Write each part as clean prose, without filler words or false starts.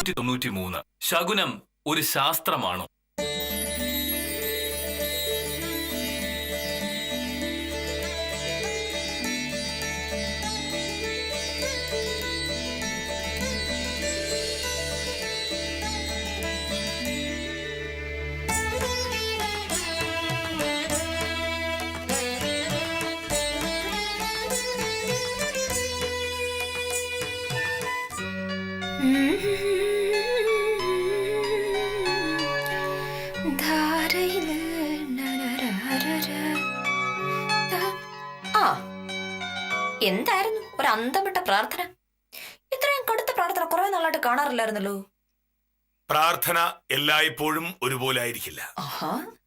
93 ശകുനം ഒരു ശാസ്ത്രമാണോ? എന്തായിരുന്നു ഒരു അന്തമിട്ട പ്രാർത്ഥന? ഇത്രയും കടുത്ത പ്രാർത്ഥന കുറെ നാളായിട്ട് കാണാറില്ലായിരുന്നല്ലോ. പ്രാർത്ഥന എല്ലായ്പ്പോഴും ഒരുപോലെ ആയിരിക്കില്ല.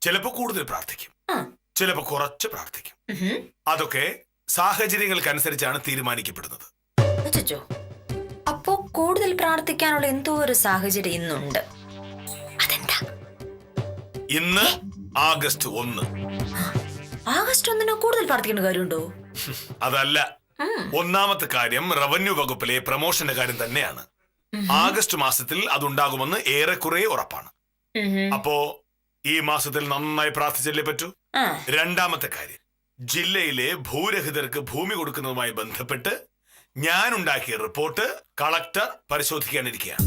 ചിലപ്പോ കൂടുതൽ പ്രാർത്ഥിക്കും, ചിലപ്പോ കുറച്ച് പ്രാർത്ഥിക്കും. അതൊക്കെ സാഹചര്യങ്ങൾക്കനുസരിച്ചാണ് തീരുമാനിക്കപ്പെടുന്നത്. അപ്പോ കൂടുതൽ പ്രാർത്ഥിക്കാനുള്ള എന്തോ ഒരു സാഹചര്യം ഇന്നുണ്ട്. അതെന്താ? ഇന്ന് ആഗസ്റ്റ് 1. ആഗസ്റ്റ് 1 കൂടുതൽ പ്രാർത്ഥിക്കേണ്ട കാര്യമുണ്ടോ? അതല്ല, ഒന്നാമത്തെ കാര്യം റവന്യൂ വകുപ്പിലെ പ്രമോഷന്റെ കാര്യം തന്നെയാണ്. ആഗസ്റ്റ് മാസത്തിൽ അതുണ്ടാകുമെന്ന് ഏറെക്കുറെ ഉറപ്പാണ്. അപ്പോ ഈ മാസത്തിൽ നന്നായി പ്രാർത്ഥിച്ചല്ലേ പറ്റൂ. രണ്ടാമത്തെ കാര്യം, ജില്ലയിലെ ഭൂരഹിതർക്ക് ഭൂമി കൊടുക്കുന്നതുമായി ബന്ധപ്പെട്ട് ഞാൻ ഉണ്ടാക്കിയ റിപ്പോർട്ട് കളക്ടർ പരിശോധിക്കാനിരിക്കുകയാണ്.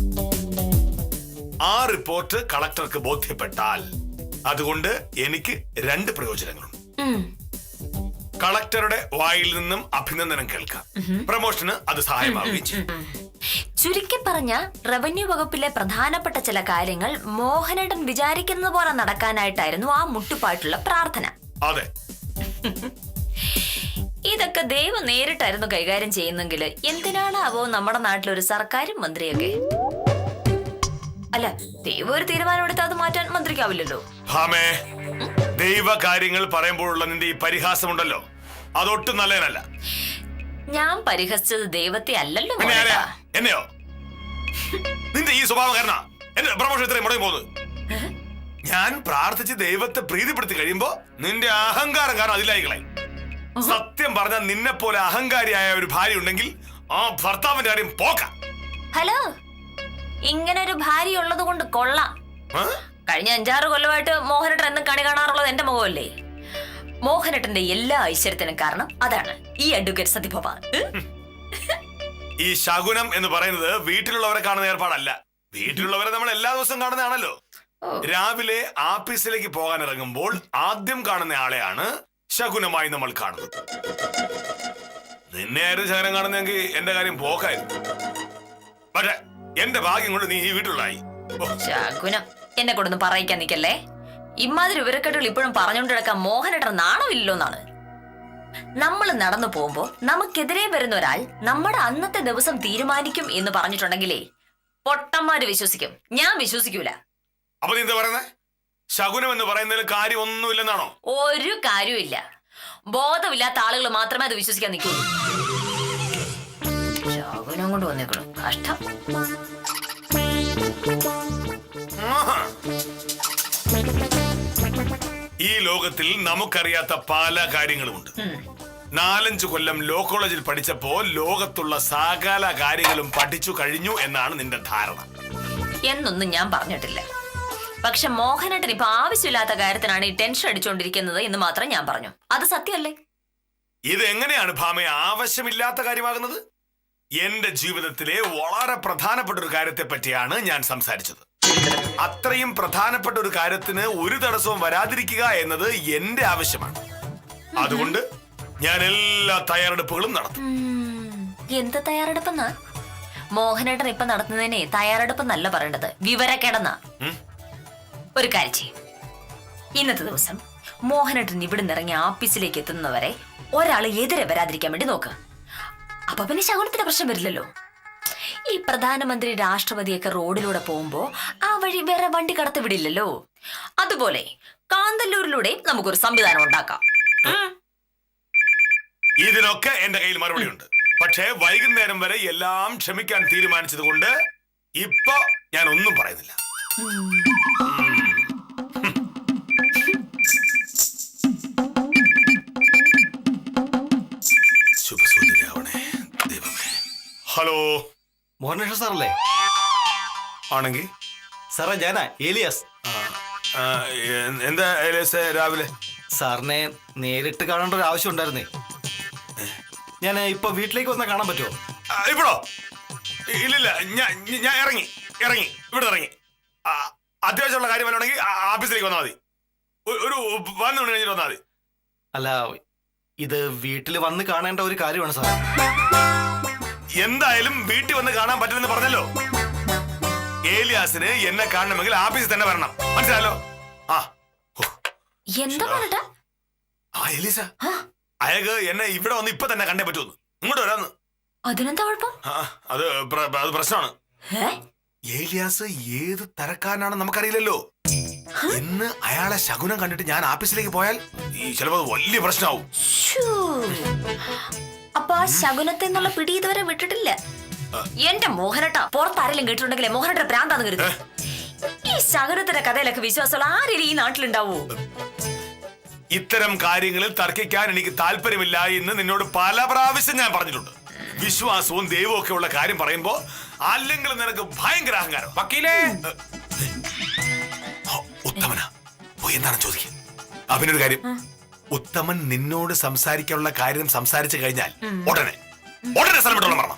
ആ റിപ്പോർട്ട് കളക്ടർക്ക് ബോധ്യപ്പെട്ടാൽ അതുകൊണ്ട് എനിക്ക് 2 പ്രയോജനങ്ങളുണ്ട്. കളക്ടറുടെ വായിൽ നിന്നും അഭിനന്ദനം കേൾക്കാം, പ്രമോഷന് അത് സഹായമാവുകയും ചെയ്യും. ചുരുക്കി പറഞ്ഞ റവന്യൂ വകുപ്പിലെ പ്രധാനപ്പെട്ട ചില കാര്യങ്ങൾ മോഹനേട്ടൻ വിചാരിക്കുന്നത് പോലെ നടക്കാനായിട്ടായിരുന്നു ആ മുട്ടുപായിട്ടുള്ള പ്രാർത്ഥന. അതെ. ഇതൊക്കെ ദൈവം നേരിട്ടായിരുന്നു കൈകാര്യം ചെയ്യുന്നെങ്കിൽ എന്തിനാണാവോ നമ്മുടെ നാട്ടിലൊരു സർക്കാരും മന്ത്രിയൊക്കെ? അല്ല, ദൈവം ഒരു തീരുമാനമെടുത്ത് അത് മാറ്റാൻ മന്ത്രിക്കാവില്ലല്ലോ. ദൈവ കാര്യങ്ങൾ പറയുമ്പോഴുള്ള നിന്റെ ഈ പരിഹാസമുണ്ടല്ലോ, അതൊട്ടും നല്ലതല്ല. ഞാൻ പരിഹസിച്ചത് ദൈവത്തെ അല്ലല്ലോ. എന്നെയോ? നിന്റെ ഈ സ്വഭാവം കാരണം എന്റെ പ്രമോഷൻ ഇത്രയും മുടങ്ങി പോകുന്നത്. ഞാൻ പ്രാർത്ഥിച്ച് ദൈവത്തെ പ്രീതിപ്പെടുത്തി കഴിയുമ്പോ നിന്റെ അഹങ്കാരം കാരണം അതിലായിക്കളെ. സത്യം പറഞ്ഞാൽ നിന്നെ പോലെ അഹങ്കാരിയായ ഒരു ഭാര്യ ഉണ്ടെങ്കിൽ ആ ഭർത്താവിന്റെ കാര്യം പോക്കാം. ഹലോ, ഇങ്ങനെ ഒരു ഭാര്യ ഉള്ളത് കൊണ്ട് കൊള്ളാം. കഴിഞ്ഞ 5-6 കൊല്ലമായിട്ട് മോഹനേട്ടൻ എന്നും കണി കാണാറുള്ളത് എന്റെ മുഖമല്ലേ? മോഹനേട്ടന്റെ എല്ലാ ഐശ്വര്യത്തിനും കാരണം അതാണ് ഈ അഡ്വക്കേറ്റ് സത്യഭവൻ. ഈ ശകുനം എന്ന് പറയുന്നത് വീട്ടിലുള്ളവരെ കാണുന്ന ഏർപ്പാടല്ല. വീട്ടിലുള്ളവരെ നമ്മൾ എല്ലാ ദിവസവും കാണുന്നതാണല്ലോ. രാവിലെ ആഫീസിലേക്ക് പോകാൻ ഇറങ്ങുമ്പോൾ ആദ്യം കാണുന്ന ആളെയാണ് ശകുനമായി നമ്മൾ കാണുന്നത്. നിന്നെ ആയിരുന്നു ശകുനം കാണുന്നെങ്കിൽ എന്റെ കാര്യം പോക്കായിരുന്നു. പക്ഷെ എന്റെ ഭാഗ്യം കൊണ്ട് നീ ഈ വീട്ടിലുള്ളായി. ശകുനം എന്നെ കൊണ്ടൊന്നും പറയിക്കാൻ നിക്കല്ലേ. ഇമാതിരി വിവരക്കെട്ടുകൾ ഇപ്പോഴും പറഞ്ഞുകൊണ്ട് കിടക്കാൻ മോഹനേട്ടൻ നാണമില്ലോന്നാണ്. നമ്മൾ നടന്നു പോകുമ്പോ നമുക്കെതിരെ വരുന്ന ഒരാൾ നമ്മുടെ അന്നത്തെ ദിവസം തീരുമാനിക്കും എന്ന് പറഞ്ഞിട്ടുണ്ടെങ്കിലേ പൊട്ടന്മാര് വിശ്വസിക്കും, ഞാൻ വിശ്വസിക്കൂല. അപ്പൊ നീ എന്താ പറയുന്നത്? ശകുനം എന്ന് പറയുന്നതിൽ കാര്യം ഒന്നുമില്ലെന്നാണോ? ഒരു കാര്യമില്ല. ബോധമില്ലാത്ത ആളുകൾ മാത്രമേ അത് വിശ്വസിക്കാൻ നിൽക്കുള്ളൂ. ശകുനം കൊണ്ട് വന്നേക്കുള്ളൂ, കഷ്ടം. ഈ ലോകത്തിൽ നമുക്കറിയാത്ത പല കാര്യങ്ങളുമുണ്ട്. 4-5 കൊല്ലം ലോ കോളേജിൽ പഠിച്ചപ്പോ ലോകത്തുള്ള സകല കാര്യങ്ങളും പഠിച്ചു കഴിഞ്ഞു എന്നാണ് നിന്റെ ധാരണ. എന്നൊന്നും ഞാൻ പറഞ്ഞിട്ടില്ല. പക്ഷെ മോഹനേട്ടൻ ഇപ്പൊ ആവശ്യമില്ലാത്ത കാര്യത്തിനാണ് ഈ ടെൻഷൻ അടിച്ചുകൊണ്ടിരിക്കുന്നത് എന്ന് മാത്രം ഞാൻ പറഞ്ഞു. അത് സത്യമല്ലേ? ഇത് എങ്ങനെയാണ് ഭാമയെ ആവശ്യമില്ലാത്ത കാര്യമാകുന്നത്? എന്റെ ജീവിതത്തിലെ വളരെ പ്രധാനപ്പെട്ട ഒരു കാര്യത്തെ പറ്റിയാണ് ഞാൻ സംസാരിച്ചത്. അത്രയും പ്രധാനപ്പെട്ട ഒരു കാര്യത്തിന് ഒരു തടസ്സവും വരാതിരിക്കുക എന്നത് എന്റെ ആവശ്യമാണ്. അതുകൊണ്ട് ഞാൻ എല്ലാ തയ്യാറെടുപ്പുകളും നടത്തും. എന്ത് തയ്യാറെടുപ്പെന്നാ? മോഹനേട്ടൻ ഇപ്പൊ നടത്തുന്നതിനെ തയ്യാറെടുപ്പ് നല്ല പറയേണ്ടത്, വിവരക്കേടെന്നാ. ഒരു കാര്യം ചെയ്യും, ഇന്നത്തെ ദിവസം മോഹനേട്ടൻ ഇവിടുന്ന് ഇറങ്ങി ആഫീസിലേക്ക് എത്തുന്നവരെ ഒരാള് എതിരെ വരാതിരിക്കാൻ വേണ്ടി നോക്കുക. അപ്പൊ പിന്നെ ശകുനത്തിന്റെ പ്രശ്നം വരില്ലല്ലോ. ഈ പ്രധാനമന്ത്രി രാഷ്ട്രപതിയൊക്കെ റോഡിലൂടെ പോകുമ്പോ ആ വഴി വേറെ വണ്ടി കടത്തി വിടില്ലല്ലോ. അതുപോലെ കാന്തല്ലൂരിലൂടെ നമുക്കൊരു സംവിധാനം ഉണ്ടാക്കാം. ഇതിനൊക്കെ എന്റെ കയ്യിൽ മറുപടിയുണ്ട്. പക്ഷേ വൈകുന്നേരം വരെ എല്ലാം ക്ഷമിക്കാൻ തീരുമാനിച്ചത് കൊണ്ട് ഇപ്പൊ ഞാൻ ഒന്നും പറയുന്നില്ല. ശുഭസൂചനയാവണേ ദൈവമേ. ഹലോ, മോഹനേഷ സാറല്ലേ? ആണെങ്കിൽ സാറേ ഞാനാ ഏലിയാസ്. എന്താ ഏലിയാസേ രാവിലെ? സാറിനെ നേരിട്ട് കാണേണ്ട ഒരു ആവശ്യം ഉണ്ടായിരുന്നേ. ഞാൻ ഇപ്പൊ വീട്ടിലേക്ക് വന്നാൽ കാണാൻ പറ്റുമോ? ഇപ്പോഴോ? ഇല്ലില്ല, ഞാൻ ഇറങ്ങി ഇവിടെ ഇറങ്ങി. അത്യാവശ്യമുള്ള കാര്യം വരണമെങ്കിൽ ഓഫീസിലേക്ക് വന്നാൽ മതി. ഒരു 11 മണി കഴിഞ്ഞിട്ട് വന്നാൽ മതി. അല്ല, ഇത് വീട്ടിൽ വന്ന് കാണേണ്ട ഒരു കാര്യമാണ് സാർ. എന്തായാലും വീട്ടിൽ വന്ന് കാണാൻ പറ്റുമെന്ന് പറഞ്ഞല്ലോ. ഏലിയാസിന് എന്നെ കാണണമെങ്കിൽ ഓഫീസിൽ തന്നെ വരണം, മനസ്സിലാലോ? എന്താ പറഞ്ഞ എലീസ, അയാൾക്ക് എന്നെ ഇവിടെ വന്ന് ഇപ്പൊ തന്നെ കണ്ടേ പറ്റുമെന്ന്. ഇങ്ങോട്ട് വരാന്ന്. അതിനെന്താ കുഴപ്പം? അത് പ്രശ്നമാണ്. ഏലിയാസ് ഏത് തരക്കാരനാണെന്ന് നമുക്കറിയില്ലല്ലോ. ഇന്ന് അയാളെ ശകുനം കണ്ടിട്ട് ഞാൻ ഓഫീസിലേക്ക് പോയാൽ ചിലപ്പോ വലിയ പ്രശ്നമാവും. അപ്പൊ ആ ശകുനത്തെ എന്നുള്ള പിടി ഇതുവരെ വിട്ടിട്ടില്ല. എന്റെ മോഹനട്ട പുറത്താരെങ്കിലും കേട്ടിട്ടുണ്ടെങ്കിലേ മോഹനട്ട ഭ്രാന്താന്ന് കരുതി. ഈ ശകുനത്തിന്റെ കഥയിലൊക്കെ വിശ്വാസമുള്ള ആരെങ്കിലും ഈ നാട്ടിലുണ്ടാവോ? ഇത്തരം കാര്യങ്ങളിൽ തർക്കിക്കാൻ എനിക്ക് താല്പര്യമില്ല എന്ന് നിന്നോട് പല പ്രാവശ്യം ഞാൻ പറഞ്ഞിട്ടുണ്ട്. വിശ്വാസവും ദൈവവും ഒക്കെ ഉള്ള കാര്യം പറയുമ്പോ അല്ലെങ്കിൽ നിനക്ക് ഭയങ്കര അഹങ്കാരം. വക്കീലേ, ഉത്തമനാ പോയി എന്താണ് ചോദിക്കുക? അവനൊരു കാര്യം, ഉത്തമൻ നിന്നോട് സംസാരിക്കാനുള്ള കാര്യം സംസാരിച്ചു കഴിഞ്ഞാൽ ഉടനെ സ്ഥലം വിട്ടോളം പറഞ്ഞു.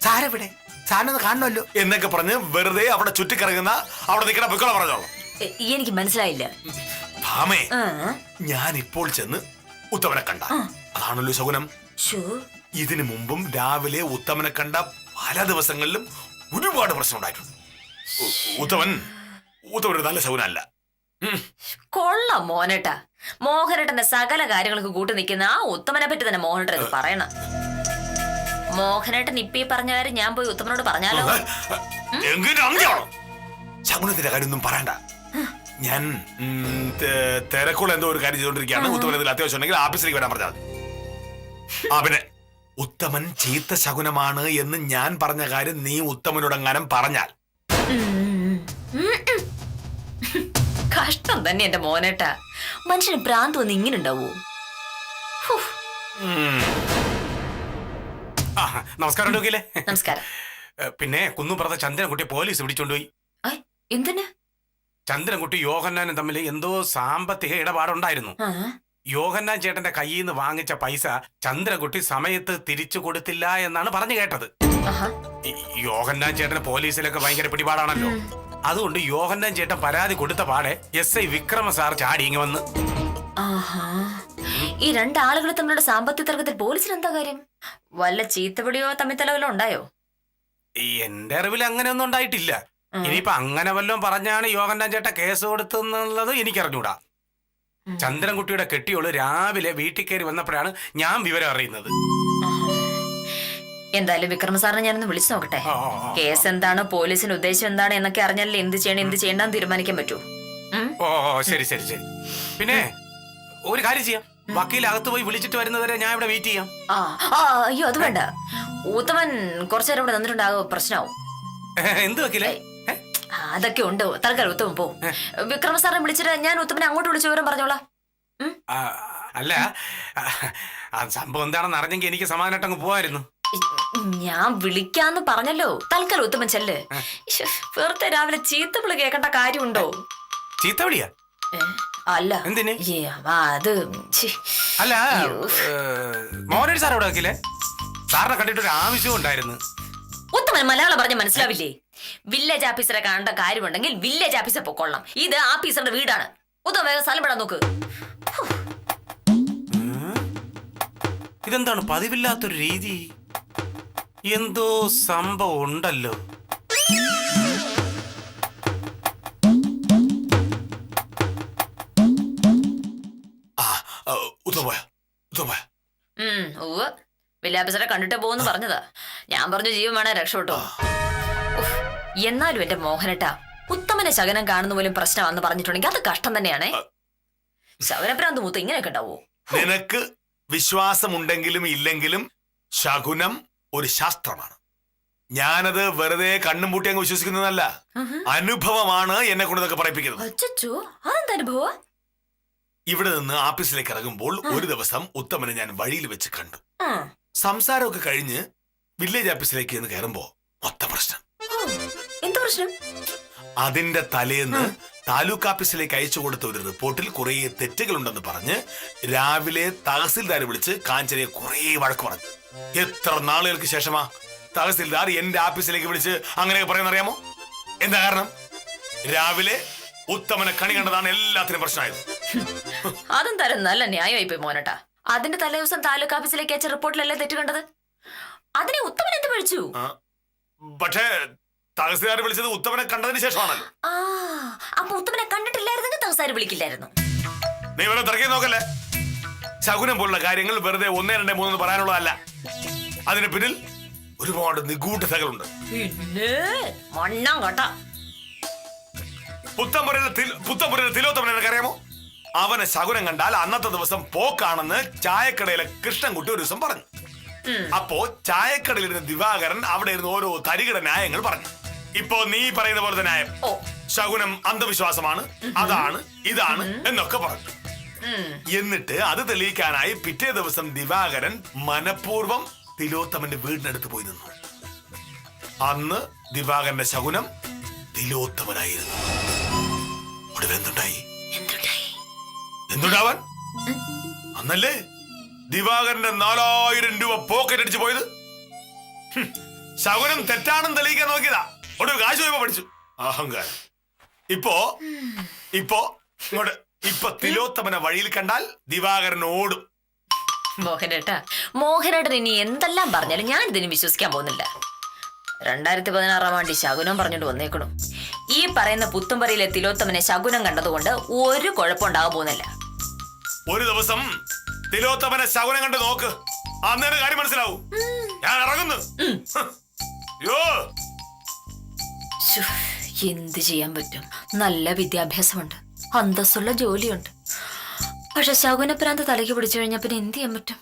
സാരവിടെ സാരൊന്ന് കാണണമല്ലോ എന്നൊക്കെ പറഞ്ഞ് വെറുതെ അവിടെ ചുറ്റിക്കറങ്ങുന്ന അവിടെ നിൽക്കണ പൊയ്ക്കോളാം പറഞ്ഞോളാം. എനിക്ക് മനസ്സിലായില്ല. ഭാമേ, ഞാൻ ഇപ്പോൾ ചെന്ന് ഉത്തമനെ കണ്ട അതാണല്ലോ ശകുനം. ഇതിനു മുമ്പും രാവിലെ ഉത്തമനെ കണ്ട പല ദിവസങ്ങളിലും ഒരുപാട് പ്രശ്നം ഉണ്ടായിട്ടുണ്ട്. ഉത്തമൻ ഒരു നല്ല ശകുനല്ല. കൊള്ളാം മോഹനേട്ടാ. മോഹനേട്ടന്റെ സകല കാര്യങ്ങൾക്ക് കൂട്ടു നിൽക്കുന്ന ആ ഉത്തമനെ പറ്റി തന്നെ മോഹനേട്ടൻ ഇത് പറയണം. മോഹനേട്ടൻ ഇപ്പൊ ഈ പറഞ്ഞ കാര്യം ഞാൻ പോയി ഉത്തമനോട് പറഞ്ഞാലോ? ശകുനത്തിന്റെ കാര്യമൊന്നും പറയണ്ട. ഞാൻ തിരക്കുള്ള എന്തോ ഒരു കാര്യം ചെയ്തോണ്ടിരിക്കുകയാണ്. ഉത്തമൻ അത്യാവശ്യം ഉണ്ടെങ്കിൽ ഓഫീസിലേക്ക് വരാൻ പറഞ്ഞാൽ മതി. പിന്നെ ഉത്തമൻ ചീത്ത ശകുനമാണ് എന്ന് ഞാൻ പറഞ്ഞ കാര്യം നീ ഉത്തമനോടെങ്ങാനും പറഞ്ഞാൽ കഷ്ടം തന്നെ എന്റെ മോനേട്ടാ. മനുഷ്യന് ഭ്രാന്ത് വന്ന് ഇങ്ങനെ ഉണ്ടാവോ? നമസ്കാരം വക്കീലേ. നമസ്കാരം. പിന്നെ കുന്നുപുറത്തെ ചന്ദ്രൻകുട്ടി പോലീസ് പിടിച്ചോണ്ടുപോയി. എന്തിന്? ചന്ദ്രൻകുട്ടി യോഹന്നാനും തമ്മിൽ എന്തോ സാമ്പത്തിക ഇടപാടുണ്ടായിരുന്നു. യോഹന്നാൻ ചേട്ടന്റെ കയ്യിൽ നിന്ന് വാങ്ങിച്ച പൈസ ചന്ദ്രൻകുട്ടി സമയത്ത് തിരിച്ചു കൊടുത്തില്ല എന്നാണ് പറഞ്ഞു കേട്ടത്. യോഹന്നാൻ ചേട്ടന് പോലീസിലൊക്കെ ഭയങ്കര പിടിപാടാണല്ലോ. അതുകൊണ്ട് യോഹന്നാൻ ചേട്ടൻ പരാതി കൊടുത്ത പാടെ SI വിക്രമ സാർ ചാടി ഇങ്ങ് വന്ന്. ഈ രണ്ടാളുകൾ തമ്മിലുള്ള സാമ്പത്തിക തർക്കത്തിൽ പോലീസിന് എന്താ കാര്യം? വല്ല ചീത്തപിടിയോ തമ്മിത്തലവല്ലോ ഉണ്ടായോ? എന്റെ അറിവിൽ അങ്ങനെ ഒന്നും ഉണ്ടായിട്ടില്ല. ഇനിയിപ്പൊ അങ്ങനെ വല്ലതും പറഞ്ഞാണ് യോഹന്നാൻ ചേട്ടൻ കേസ് കൊടുത്തെന്നുള്ളത് എനിക്കറിഞ്ഞൂടാ. ചന്ദ്രൻകുട്ടിയുടെ കെട്ടിയോള് രാവിലെ വീട്ടിൽ കയറി വന്നപ്പോഴാണ് ഞാൻ വിവരം അറിയുന്നത്. എന്തായാലും വിക്രമ സാറിനെ ഞാനൊന്ന് വിളിച്ചു നോക്കട്ടെ. കേസ് എന്താണ്, പോലീസിന്റെ ഉദ്ദേശം എന്താണ് എന്നൊക്കെ അറിഞ്ഞാലേ എന്ത് ചെയ്യണം എന്ത് ചെയ്യണ്ടെന്ന് തീരുമാനിക്കാൻ പറ്റൂ. ശരി ശരി ശരി. പിന്നെ ഒരു കാര്യം ചെയ്യാം, വക്കീൽ അകത്ത് പോയി വിളിച്ചിട്ട് വരുന്നവരെ ഞാൻ ഇവിടെ വെയിറ്റ് ചെയ്യാം. അയ്യോ അത് വേണ്ട. ഉത്തമൻ കുറച്ചേരം ഇവിടെ നിന്നിട്ടുണ്ടാകും, പ്രശ്നമാവും. എന്ത് വക്കീലേ? അതൊക്കെ ഉണ്ട്. തൽക്കാലം ഉത്തമൻ പോ. വിക്രമ സാറിനെ വിളിച്ചിട്ട് ഞാൻ ഉത്തമനെ അങ്ങോട്ട് വിളിച്ച വിവരം പറഞ്ഞോളാം. അല്ല, സംഭവം എന്താണെന്ന് അറിഞ്ഞെങ്കിൽ എനിക്ക് സമാധാനമായിട്ടങ്ങ് പോവായിരുന്നു. ഞാൻ വിളിക്കാന്ന് പറഞ്ഞല്ലോ. തൽക്കാലം ഉത്തമൻ ചെല്ല്. വെറുതെ രാവിലെ ചീത്തവിളി കേൾക്കേണ്ട കാര്യമുണ്ടോ? ചീത്തവിളിയാ? അല്ല എന്തിന്? അത് അല്ല, മോഹൻ സാർ ഇവിടെ വക്കീലേ, സാറിനെ കണ്ടിട്ടൊരു ആവശ്യം ഉണ്ടായിരുന്നു. ഉത്തമൻ മലയാളം പറഞ്ഞ മനസ്സിലാവില്ലേ? വില്ലേജ് ഓഫീസറെ കാണേണ്ട കാര്യമുണ്ടെങ്കിൽ വില്ലേജ് ഓഫീസർ പൊക്കോളാം. ഇത് ഓഫീസറുടെ വീടാണ്. ഉത്തമ വേഗം സ്ഥലം പെടാൻ നോക്ക്. ഇതെന്താണ് പതിവില്ലാത്തൊരു രീതി? എന്തോ സംഭവം ഉണ്ടല്ലോ. വില്ലേജ് കണ്ടിട്ട് പോകുന്നു പറഞ്ഞതാ. ഞാൻ പറഞ്ഞു ജീവൻ വേണേ രക്ഷപ്പെട്ടോ. എന്നാലും എന്റെ മോഹനട്ടാ, ഉത്തമനെ ശകനം കാണുന്ന പോലും പ്രശ്നമാണെന്ന് പറഞ്ഞിട്ടുണ്ടെങ്കിൽ അത് കഷ്ടം തന്നെയാണേ. ശകനപ്രാന്ത് മൂത്ത് ഇങ്ങനെയൊക്കെ ഉണ്ടാവോ? നിനക്ക് വിശ്വാസമുണ്ടെങ്കിലും ഇല്ലെങ്കിലും ശകുനം ഒരു ശാസ്ത്രമാണ്. ഞാനത് വെറുതെ കണ്ണും പൂട്ടി അങ്ങ് വിശ്വസിക്കുന്നതല്ല, അനുഭവമാണ് എന്നെ കൊണ്ട് ഇതൊക്കെ പറയിപ്പിക്കുന്നത്. അതെന്താ അനുഭവ? ഇവിടെ നിന്ന് ഓഫീസിലേക്ക് ഇറങ്ങുമ്പോൾ ഒരു ദിവസം ഉത്തമനെ ഞാൻ വഴിയിൽ വെച്ച് കണ്ടു. സംസാരമൊക്കെ കഴിഞ്ഞ് വില്ലേജ് ഓഫീസിലേക്ക് എന്ന് കയറുമ്പോ പ്രശ്നം? അതിന്റെ തലേന്ന് താലൂക്ക് ഓഫീസിലേക്ക് അയച്ചു കൊടുത്ത ഒരു റിപ്പോർട്ടിൽ കുറെ തെറ്റുകളുണ്ടെന്ന് പറഞ്ഞ് രാവിലെ തഹസിൽദാർ വിളിച്ച് കാഞ്ചനയെ കുറെ വഴക്ക് പറഞ്ഞു. എത്ര നാളുകൾക്ക് ശേഷമാ തഹസിൽദാർ എന്റെ ഓഫീസിലേക്ക് വിളിച്ച് അങ്ങനെയൊക്കെ പറയുന്നറിയാമോ? എന്താ കാരണം? രാവിലെ ഉത്തമനെ കണി കണ്ടതാണ് എല്ലാത്തിനും പ്രശ്നമായത്. അതെന്തായാലും നല്ല ന്യായമായി പോയി മോനട്ടാ. അതിന്റെ തലേ ദിവസം താലൂക്ക് ഓഫീസിലേക്ക് അയച്ച റിപ്പോർട്ടിലല്ലേ തെറ്റ് കണ്ടത്? അതിനെ ഉത്തമൻ എന്ത് പഴിച്ചു? പക്ഷേ തഹസിൽദാർ വിളിച്ചത് ഉത്തമനെ കണ്ടതിന് ശേഷമാണല്ലോ. അപ്പൊ ഉത്തമനെ കണ്ടിട്ടില്ലായിരുന്നെങ്കിൽ തഹസിൽദാർ വിളിക്കില്ലായിരുന്നു. നീ വെറുതെ തിരക്കി നോക്കല്ലേ. ശകുനം പോലുള്ള കാര്യങ്ങൾ വെറുതെ 1, 2, 3 പറയാനുള്ളതല്ല. അതിന് പിന്നിൽ ഒരുപാട് നിഗൂഢതകളുണ്ട്. പിന്നെ മണ്ണാം കേട്ടാ. പുത്തമ്പുരയിലെ തിലോത്തമനെ എനിക്കറിയാമോ? അവനെ ശകുനം കണ്ടാൽ അന്നത്തെ ദിവസം പോക്കാണെന്ന് ചായക്കടയിലെ കൃഷ്ണൻകുട്ടി ഒരു ദിവസം പറഞ്ഞു. അപ്പോ ചായക്കടയിലിരുന്ന ദിവാകരൻ അവിടെ ഇരുന്ന് ഓരോ തരികിട ന്യായങ്ങൾ പറഞ്ഞു. ഇപ്പോ നീ പറയുന്ന പോലത്തെ ന്യായം, ശകുനം അന്ധവിശ്വാസമാണ്, അതാണ് ഇതാണ് എന്നൊക്കെ പറഞ്ഞു. എന്നിട്ട് അത് തെളിയിക്കാനായി പിറ്റേ ദിവസം ദിവാകരൻ മനഃപൂർവ്വം തിലോത്തമന്റെ വീടിനടുത്ത് പോയി നിന്നു. അന്ന് ദിവാകരന്റെ ശകുനം തിലോത്തമനായിരുന്നു. എന്തുണ്ടാവാൻ? അന്നല്ലേ ദിവാകരന്റെ 4000 രൂപ പോക്കറ്റ് അടിച്ചു പോയത്. ശകുനം തെറ്റാണെന്ന് തെളിയിക്കാൻ നോക്കിയതാ. ഒടുവിൽ കാശ് പോയപ്പോ പഠിച്ചു. അഹങ്കാരം. ഇപ്പൊ തിലോത്തമനെ വഴിയിൽ കണ്ടാൽ ദിവാകരൻ ഓടും. മോഹനേട്ടൻ ഇനി എന്തെല്ലാം പറഞ്ഞാലും ഞാൻ ഇതിന് വിശ്വസിക്കാൻ പോകുന്നില്ല. 2016 ആണ്ടി ശകുനം പറഞ്ഞിട്ട് വന്നേക്കണു. ഈ പറയുന്ന പുത്തുംപറയിലെ തിലോത്തമനെ ശകുനം കണ്ടതുകൊണ്ട് ഒരു കുഴപ്പമുണ്ടാകാൻ പോകുന്നില്ല. ഒരു ദിവസം തിലോത്തമനെ ശകുനം കണ്ട് നോക്ക്, അന്നേരം കാര്യം മനസ്സിലാവും. ഞാൻ ഇറങ്ങുന്നു. എന്ത് ചെയ്യാൻ പറ്റും? നല്ല വിദ്യാഭ്യാസമുണ്ട്, അന്തസ്സുള്ള ജോലിയുണ്ട്. പക്ഷെ ശകുനപ്രാന്ത് തലയ്ക്ക് പിടിച്ചു കഴിഞ്ഞാൽ പിന്നെ എന്ത് ചെയ്യാൻ പറ്റും?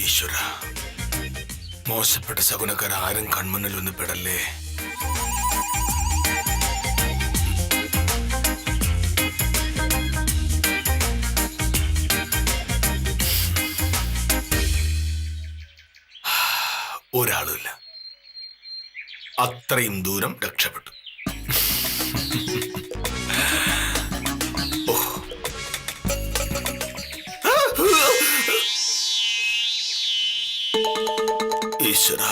ഈശ്വര, മോശപ്പെട്ട ശകുനക്കാർ ആരും കൺമുന്നിൽ ഒന്ന് പെടല്ലേ. ഒരാളുമില്ല. അത്രയും ദൂരം രക്ഷപ്പെട്ടു. ഈശ്വര,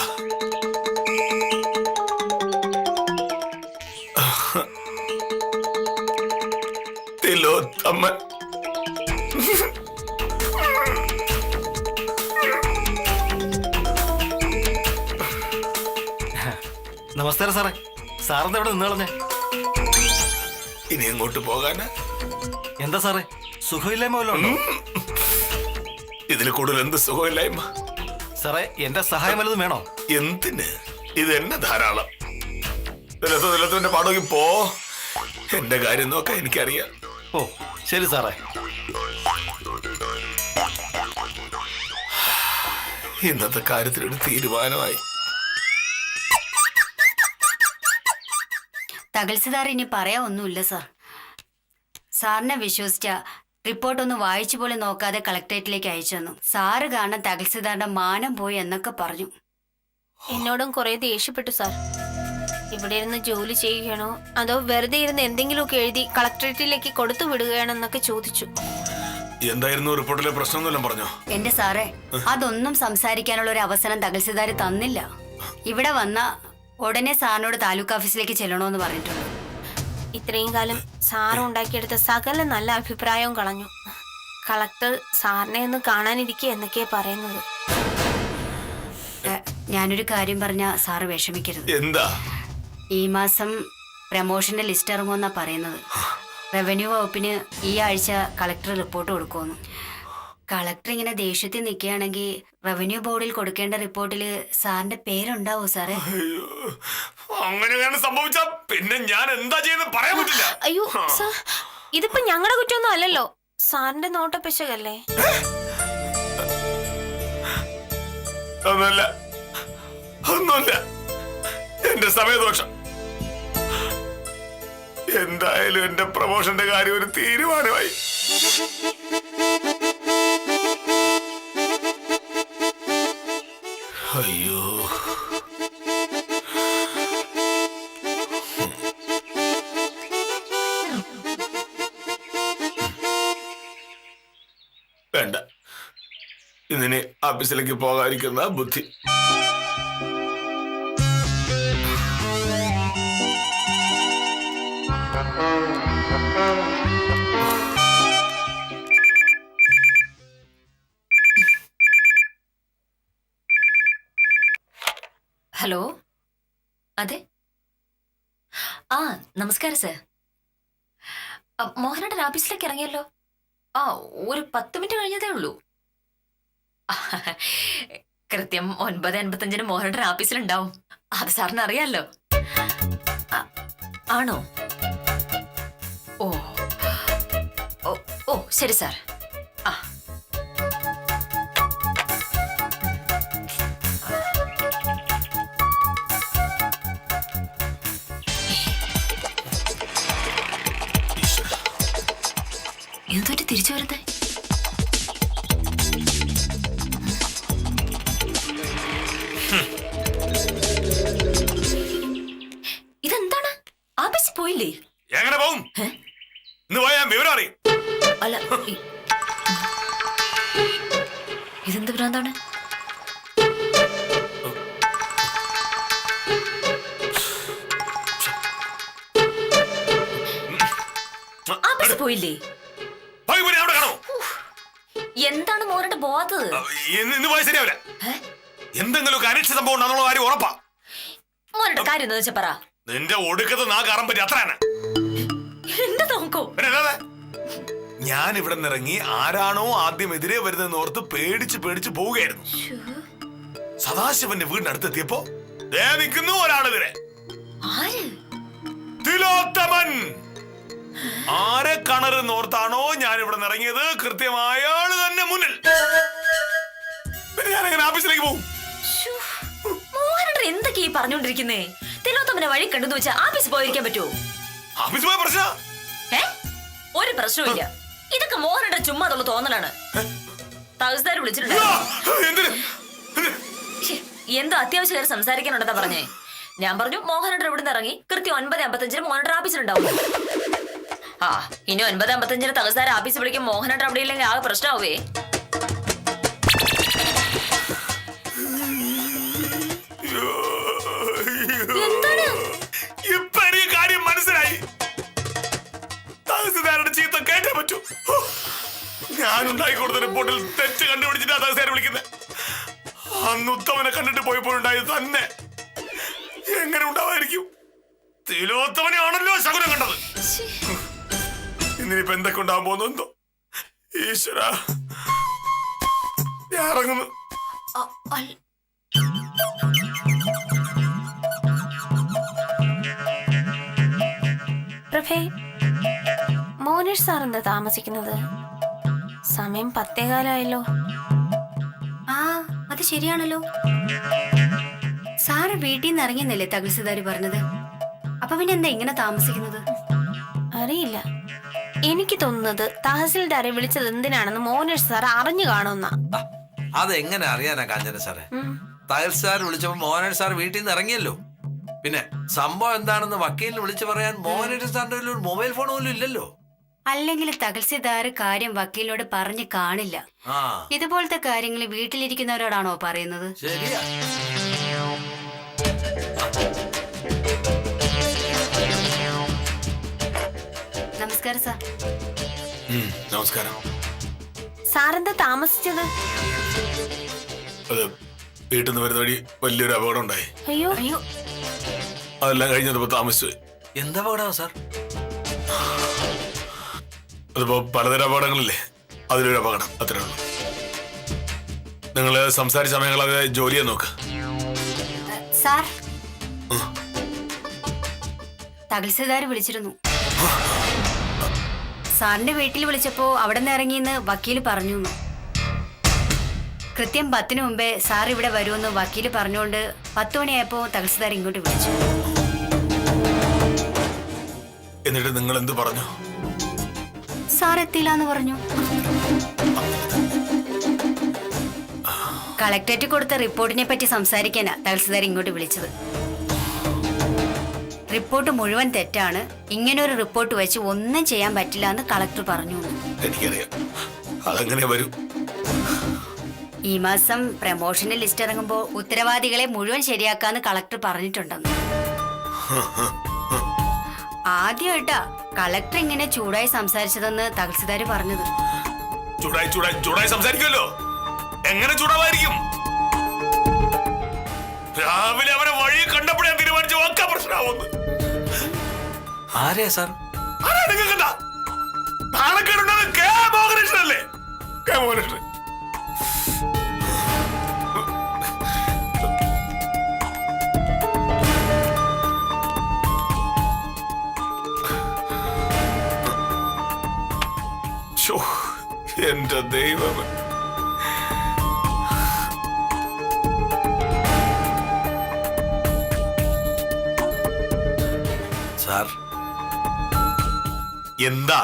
തിലോത്തമൻ. നമസ്കാരം സാറേ. സാറിന് എവിടെ നിന്ന് കളഞ്ഞേ? ഇനി എങ്ങോട്ട് പോകാനാ? എന്താ സാറേ, സുഖമില്ലായ്മ വല്ലതും ഉണ്ടോ? ഇതിൽ കൂടുതൽ എന്ത് സുഖമില്ലായ്മ? സാറേ, എന്റെ സഹായം വല്ലതും വേണോ? എന്തിന്? ഇത് എന്നെ ധാരാളം. തിലത്തിന്റെ പാടോക്കി പോ. എന്റെ കാര്യം നോക്കാൻ എനിക്കറിയാം. ഓ ശരി സാറേ. ഇന്നത്തെ കാര്യത്തിലൊരു തീരുമാനമായി. തഹസിൽദാർ ഇനി പറയാ ഒന്നുമില്ല സാർ. സാറിനെ വിശ്വസിച്ച റിപ്പോർട്ട് ഒന്ന് വായിച്ചു പോലും നോക്കാതെ കളക്ടറേറ്റിലേക്ക് അയച്ചു തന്നു. സാറ് കാരണം തഹസിൽദാറിന്റെ മാനം പോയി എന്നൊക്കെ പറഞ്ഞു. എന്നോടും കുറെ ദേഷ്യപ്പെട്ടു സാർ. ഇവിടെ ഇരുന്ന് ജോലി ചെയ്യുകയാണോ അതോ വെറുതെ ഇരുന്ന് എന്തെങ്കിലുമൊക്കെ എഴുതി കളക്ടറേറ്റിലേക്ക് കൊടുത്തു വിടുകയാണെന്നൊക്കെ ചോദിച്ചു. എന്തായിരുന്നു റിപ്പോർട്ടിലെ പ്രശ്നം പറഞ്ഞോ? എന്റെ സാറേ, അതൊന്നും സംസാരിക്കാനുള്ള ഒരു അവസരം തഹസിൽദാർ തന്നില്ല. ഇവിടെ വന്ന ഉടനെ സാറിനോട് താലൂക്ക് ഓഫീസിലേക്ക് ചെല്ലണോന്ന് പറഞ്ഞിട്ടുണ്ട്. ഇത്രയും കാലം സാറ് ഉണ്ടാക്കിയെടുത്ത സകല നല്ല അഭിപ്രായവും കളഞ്ഞു. കളക്ടർ സാറിനെ ഒന്ന് കാണാനിരിക്കുക എന്നൊക്കെയാ പറയുന്നത്. ഞാനൊരു കാര്യം പറഞ്ഞ സാറ് വിഷമിക്കരുത്. എന്താ? ഈ മാസം പ്രമോഷന്റെ ലിസ്റ്റ് ഇറങ്ങുമെന്നാ പറയുന്നത്. റവന്യൂ വകുപ്പിന് ഈ ആഴ്ച കളക്ടർ റിപ്പോർട്ട് കൊടുക്കുമെന്ന്. കളക്ടർ ഇങ്ങനെ ദേഷ്യത്തിൽ നിൽക്കുകയാണെങ്കിൽ റവന്യൂ ബോർഡിൽ കൊടുക്കേണ്ട റിപ്പോർട്ടിൽ സാറിന്റെ പേരുണ്ടാവോ സാറേ? അങ്ങനെയാണ് സംഭവിച്ച പിന്നെ ഞാൻ എന്താ ചെയ്യുന്നത് പറയാൻ പറ്റില്ല. അയ്യോ സാർ, ഇതിപ്പോ ഞങ്ങളുടെ കുറ്റമൊന്നും അല്ലല്ലോ, സാറിന്റെ നോട്ടപ്പിശകല്ലേ. ഒന്നുമില്ല, എന്റെ സമയദോഷം. എന്തായാലും എന്റെ പ്രൊമോഷന്റെ കാര്യം ഒരു തീരുമാനമായി. അയ്യോ, വേണ്ട, ഇതിന് ഓഫീസിലേക്ക് പോകാതിരിക്കുന്ന ബുദ്ധി. ഹലോ, അതെ. ആ, നമസ്കാരം സർ. മോഹനേട്ടൻ ഓഫീസിലേക്ക് ഇറങ്ങിയല്ലോ. ആ, ഒരു 10 മിനിറ്റ് കഴിഞ്ഞതേ ഉള്ളൂ. കൃത്യം 9:55 മോഹനേട്ടൻ ഓഫീസിലുണ്ടാവും. അത് സാറിന് അറിയാലോ. ആണോ? ഓ ഓ ഓ ശരി സാർ. ആ, എന്തൊരു തിരിച്ചു വരുന്നേ? ഇതെന്താണ്? ആഫീസിൽ പോയില്ലേ? എങ്ങനെ പോവും? ഇന്ന് പോയാൽ വിവരം അറിയും. അല്ല, ഇതെന്ത് ഭ്രാന്താണ്? ആഫീസിൽ പോയില്ലേ? അവിടെ കാണോ? എന്താണ് മോഹനേട്ടൻ പോവാത്തത്? ഇന്ന് പോയാൽ ശരിയാവില്ല. എന്തെങ്കിലും അനിഷ്ട സംഭവം ഉണ്ടെന്നുള്ള കാര്യം ഉറപ്പാ. മോഹനേട്ടൻ കാര്യം എന്താ വെച്ചാ പറ. നിന്റെ ഒടുക്കത്ത് നാ കയറാൻ പറ്റി അത്രയാണ്. എന്താ നോക്കോ? ഞാൻ ഇവിടെ നിന്നിറങ്ങി ആരാണോ ആദ്യം എതിരെ വരുന്നതെന്ന് ഓർത്ത് പേടിച്ച് പേടിച്ച് പോവുകയായിരുന്നു. സദാശിവന്റെ വീടിനടുത്തെത്തിയപ്പോ ദേ നിൽക്കുന്നു ഒരാളെതിരെ. തിലോത്തമൻ. ആരെ കണരെന്നോർത്താണോ ഞാൻ ഇവിടെ നിറങ്ങിയത്, കൃത്യമായ ആള് തന്നെ മുന്നിൽ. ഞാൻ എങ്ങനെ ഓഫീസിലേക്ക് പോകും? മോഹനേട്ടൻ എന്തൊക്കെയാ ഈ പറഞ്ഞോണ്ടിരിക്കുന്നേ? തിലോത്തമനെ വഴി കണ്ടെന്ന് വെച്ചാൽ ഓഫീസിൽ പോയിരിക്കാൻ പറ്റുമോ? ഓഫീസിൽ പോയ പ്രശ്നം? ഒരു പ്രശ്നമില്ല. ഇതൊക്കെ മോഹനേട്ടൻ ചുമ്മാതുള്ള തോന്നലാണ്. തഹസിൽദാർ വിളിച്ചിട്ടുണ്ട്. എന്തോ അത്യാവശ്യ കാര്യം സംസാരിക്കാനുണ്ടെന്നാ പറഞ്ഞേ. ഞാൻ പറഞ്ഞു മോഹനേട്ടൻ ഇവിടുന്ന് ഇറങ്ങി കൃത്യം 9:55 മോഹനേട്ടൻ ഓഫീസിലുണ്ടാവും. ആ, ഇനി 9:55 തഹസിൽദാർ ഓഫീസിൽ വിളിക്കും. മോഹനേട്ടൻ അവിടെ ഇല്ലെങ്കിൽ ആകെ പ്രശ്നമാവേ. എന്താണ്? ഇപ്പൊ എനിക്ക് കാര്യം മനസ്സിലായി. തഹസിൽദാരുടെ ചീത്ത കേട്ടേ പറ്റൂ. ഞാനുണ്ടായി കൊടുത്ത റിപ്പോർട്ടിൽ തെറ്റ് കണ്ടുപിടിച്ചിട്ടാ തഹസിൽദാർ വിളിക്കുന്നത്. അന്ന് ഉത്തമനെ കണ്ടിട്ട് പോയപ്പോഴുണ്ടായത് തന്നെ എങ്ങനെ ഉണ്ടാവായിരിക്കും? തിലോത്തമനെയാണല്ലോ ശകുനം കണ്ടത്. ഇന്നിനിപ്പോ എന്തൊക്കെ ഉണ്ടാവാൻ പോകുന്നു? ഈശ്വര, ഞാൻ ഇറങ്ങുന്നു. പ്രഭേ, മോനേഷ് സാർ എന്താ താമസിക്കുന്നത്? സമയം 10:15 ആ, അത് ശരിയാണല്ലോ. സാറ് വീട്ടിൽ നിന്ന് ഇറങ്ങിയെന്നല്ലേ തഹസിൽദാര് പറഞ്ഞത്? അപ്പൊ പിന്നെ എന്താ ഇങ്ങനെ താമസിക്കുന്നത്? അറിയില്ല. എനിക്ക് തോന്നുന്നത് തഹസിൽദാരെ വിളിച്ചത് എന്തിനാണെന്ന് മോനേഷ് സാർ അറിഞ്ഞു കാണുന്ന. അതെങ്ങനെ അറിയാനാ കാഞ്ചന സാറേ? തഹസിൽദാർ വിളിച്ചപ്പോ മോഹനേഷ് സാർ വീട്ടിൽ നിന്ന് ഇറങ്ങിയല്ലോ. പിന്നെ സംഭവം എന്താണെന്ന് വക്കീലിന് വിളിച്ചു പറയാൻ മോഹനേഷ് സാറിന്റെ ഒരു മൊബൈൽ ഫോൺ പോലും ഇല്ലല്ലോ. അല്ലെങ്കിൽ തഹസിൽദാർ കാര്യം വക്കീലിനോട് പറഞ്ഞു കാണില്ല. ഇതുപോലത്തെ കാര്യങ്ങൾ വീട്ടിലിരിക്കുന്നവരോടാണോ പറയുന്നത്? ശരിയാ. നമസ്കാരം സാർ. നമസ്കാരം. സാറെന്താ താമസിച്ചത്? അത് വീട്ടിൽ നിന്ന് വരുന്ന വഴി വലിയൊരു അപകടം ഉണ്ടായി. അയ്യോ അയ്യോ, അതെല്ലാം കഴിഞ്ഞപ്പോ താമസിച്ചു. എന്താ അപകടമാ സാർ? അതിപ്പോ പലതരം അപകടങ്ങളില്ലേ, അതിലൊരു അപകടം, അത്രേ ഉള്ളൂ. നിങ്ങള് സംസാരിച്ച സമയങ്ങളൊക്കെ ജോലിയെ നോക്ക്. സാർ, തഹസിൽദാർ വിളിച്ചിരുന്നു. സാറിന്റെ വീട്ടിൽ വിളിച്ചപ്പോ അവിടെ നിന്ന് ഇറങ്ങിയെന്ന് വക്കീല് പറഞ്ഞു. കൃത്യം 10 മുമ്പേ സാർ ഇവിടെ വരുമെന്ന് വക്കീല് പറഞ്ഞുകൊണ്ട് 10 മണിയായപ്പോ തഹസിൽദാർ ഇങ്ങോട്ട് വിളിച്ചു. എന്നിട്ട് നിങ്ങൾ എന്ത് പറഞ്ഞു? സാർ എത്തിയില്ല എന്ന് പറഞ്ഞു. കളക്ടറേറ്റ് കൊടുത്ത റിപ്പോർട്ടിനെ പറ്റി സംസാരിക്കാനാ തഹസിൽദാർ ഇങ്ങോട്ട് വിളിച്ചത്. റിപ്പോർട്ട് മുഴുവൻ തെറ്റാണ്, ഇങ്ങനെ ഒരു റിപ്പോർട്ട് വെച്ച് ഒന്നും ചെയ്യാൻ പറ്റില്ല എന്ന് കളക്ടർ പറഞ്ഞു. എനിക്കറിയാം, അതങ്ങനെ വരും. ഈ മാസം പ്രമോഷന്റെ ലിസ്റ്റ് ഇറങ്ങുമ്പോ ഉത്തരവാദികളെ മുഴുവൻ ശരിയാക്കാന്ന് കളക്ടർ പറഞ്ഞിട്ടുണ്ടെന്ന്. ആദ്യമായിട്ടാ കളക്ടർ ഇങ്ങനെ ചൂടായി സംസാരിച്ചതെന്ന് തഹസിൽദാർ പറഞ്ഞത്. ചൂടായി സംസാരിക്കുമല്ലോ. എങ്ങനെ ചൂടാവായിരിക്കും? രാവിലെ അവനെ വഴി കണ്ടപ്പോഴേ ഞാൻ തീരുമാനിച്ചു വാക്കാ പ്രശ്നമാവുന്നു. ആരെയാ സാർ? ആരാ നിങ്ങൾക്ക് എന്താ നാണക്കേടുണ്ടത്? കെ മോഹനകൃഷ്ണനല്ലേ? കെ മോഹനകൃഷ്ണൻ. ശോ, എന്റെ ദൈവമേ. സാർ, എന്താ?